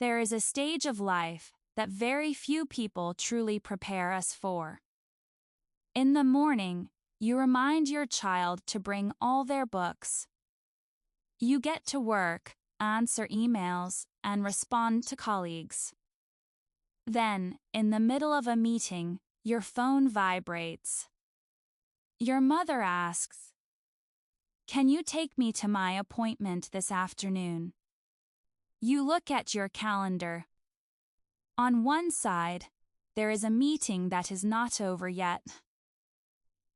There is a stage of life that very few people truly prepare us for. In the morning, you remind your child to bring all their books. You get to work, answer emails, and respond to colleagues. Then, in the middle of a meeting, your phone vibrates. Your mother asks, "Can you take me to my appointment this afternoon?" You look at your calendar. On one side, there is a meeting that is not over yet.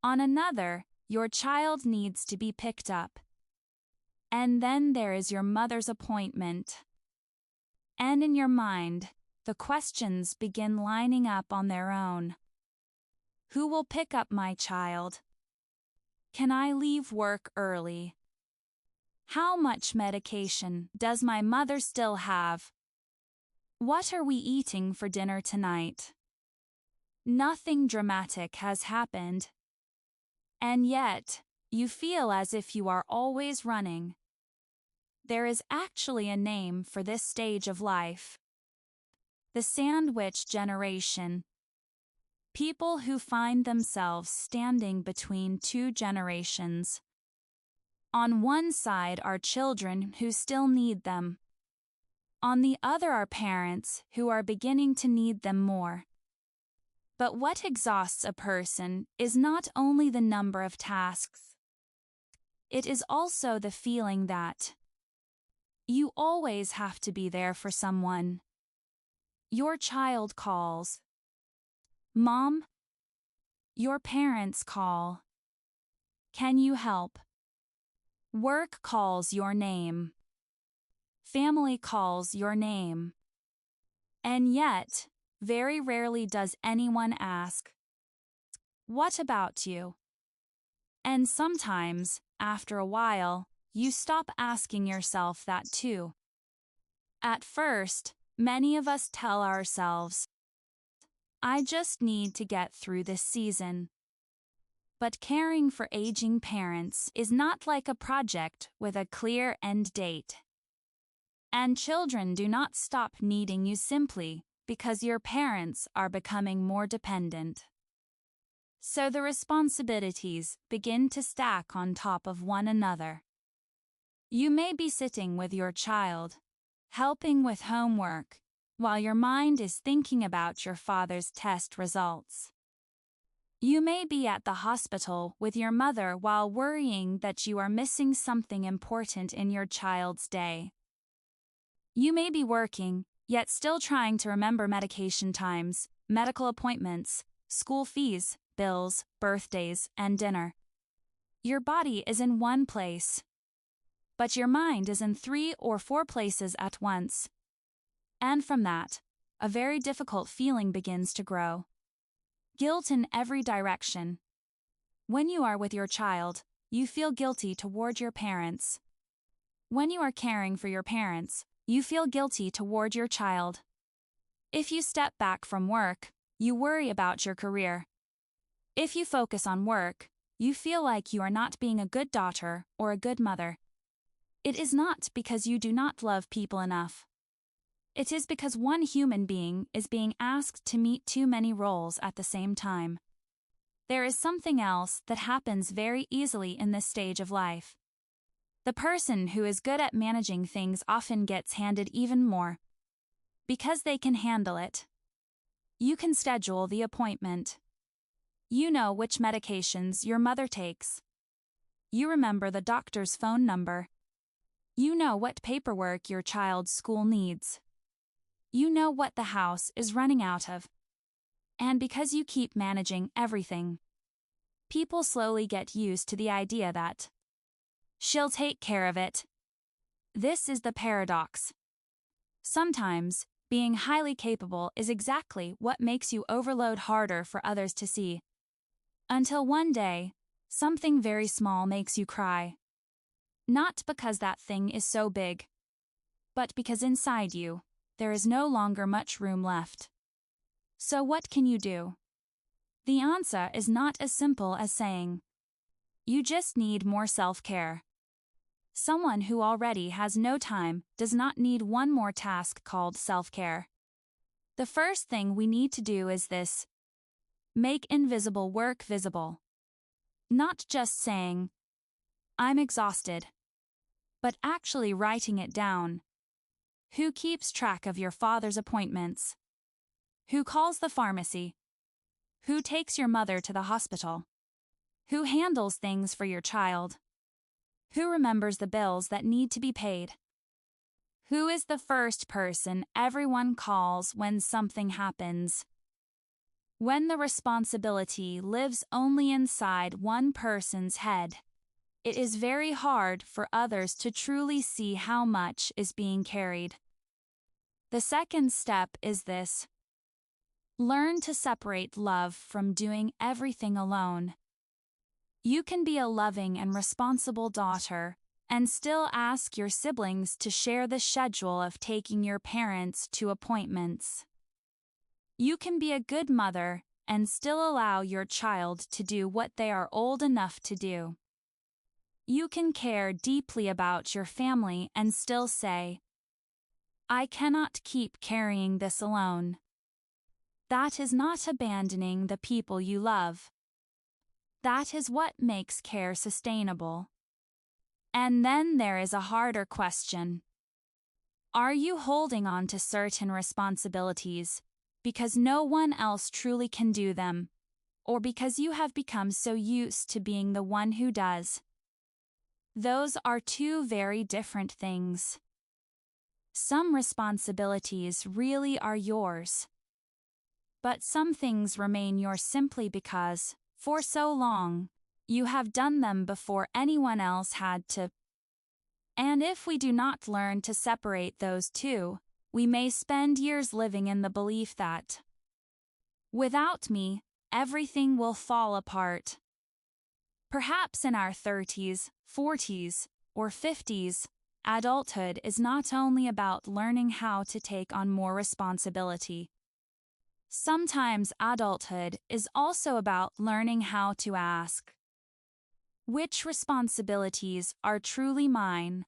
On another, your child needs to be picked up. And then there is your mother's appointment. And in your mind, the questions begin lining up on their own. Who will pick up my child? Can I leave work early? How much medication does my mother still have? What are we eating for dinner tonight? Nothing dramatic has happened. And yet, you feel as if you are always running. There is actually a name for this stage of life. The sandwich generation. People who find themselves standing between two generations. On one side are children who still need them. On the other are parents who are beginning to need them more. But what exhausts a person is not only the number of tasks. It is also the feeling that you always have to be there for someone. Your child calls. Mom? Your parents call. Can you help? Work calls your name. Family calls your name. And yet, very rarely does anyone ask, "What about you?" And sometimes, after a while, you stop asking yourself that too. At first, many of us tell ourselves, "I just need to get through this season." But caring for aging parents is not like a project with a clear end date. And children do not stop needing you simply because your parents are becoming more dependent. So the responsibilities begin to stack on top of one another. You may be sitting with your child, helping with homework, while your mind is thinking about your father's test results. You may be at the hospital with your mother while worrying that you are missing something important in your child's day. You may be working, yet still trying to remember medication times, medical appointments, school fees, bills, birthdays, and dinner. Your body is in one place, but your mind is in 3 or 4 places at once. And from that, a very difficult feeling begins to grow. Guilt in every direction. When you are with your child, you feel guilty toward your parents. When you are caring for your parents, you feel guilty toward your child. If you step back from work, you worry about your career. If you focus on work, you feel like you are not being a good daughter or a good mother. It is not because you do not love people enough. It is because one human being is being asked to meet too many roles at the same time. There is something else that happens very easily in this stage of life. The person who is good at managing things often gets handed even more. Because they can handle it. You can schedule the appointment. You know which medications your mother takes. You remember the doctor's phone number. You know what paperwork your child's school needs. You know what the house is running out of. And because you keep managing everything, people slowly get used to the idea that she'll take care of it. This is the paradox. Sometimes, being highly capable is exactly what makes you overload harder for others to see. Until one day, something very small makes you cry. Not because that thing is so big, but because inside you, there is no longer much room left. So what can you do? The answer is not as simple as saying, "You just need more self-care." Someone who already has no time does not need one more task called self-care. The first thing we need to do is this: make invisible work visible. Not just saying, "I'm exhausted," but actually writing it down. Who keeps track of your father's appointments? Who calls the pharmacy? Who takes your mother to the hospital? Who handles things for your child? Who remembers the bills that need to be paid? Who is the first person everyone calls when something happens? When the responsibility lives only inside one person's head, it is very hard for others to truly see how much is being carried. The second step is this: learn to separate love from doing everything alone. You can be a loving and responsible daughter and still ask your siblings to share the schedule of taking your parents to appointments. You can be a good mother and still allow your child to do what they are old enough to do. You can care deeply about your family and still say, "I cannot keep carrying this alone." That is not abandoning the people you love. That is what makes care sustainable. And then there is a harder question. Are you holding on to certain responsibilities because no one else truly can do them, or because you have become so used to being the one who does? Those are two very different things. Some responsibilities really are yours, but some things remain yours simply because, for so long, you have done them before anyone else had to. And if we do not learn to separate those two, we may spend years living in the belief that, without me, everything will fall apart. Perhaps in our 30s, 40s, or 50s, adulthood is not only about learning how to take on more responsibility. Sometimes adulthood is also about learning how to ask, which responsibilities are truly mine?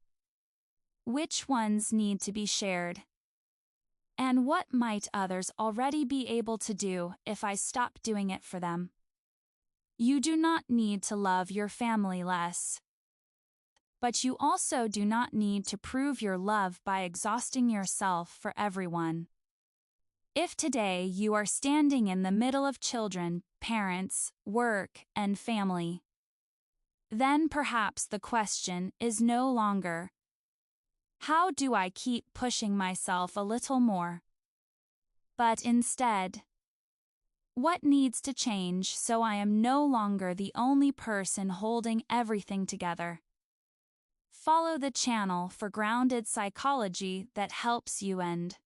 Which ones need to be shared? And what might others already be able to do if I stop doing it for them? You do not need to love your family less. But you also do not need to prove your love by exhausting yourself for everyone. If today you are standing in the middle of children, parents, work, and family, then perhaps the question is no longer, how do I keep pushing myself a little more? But instead, what needs to change so I am no longer the only person holding everything together? Follow the channel for grounded psychology that helps you end.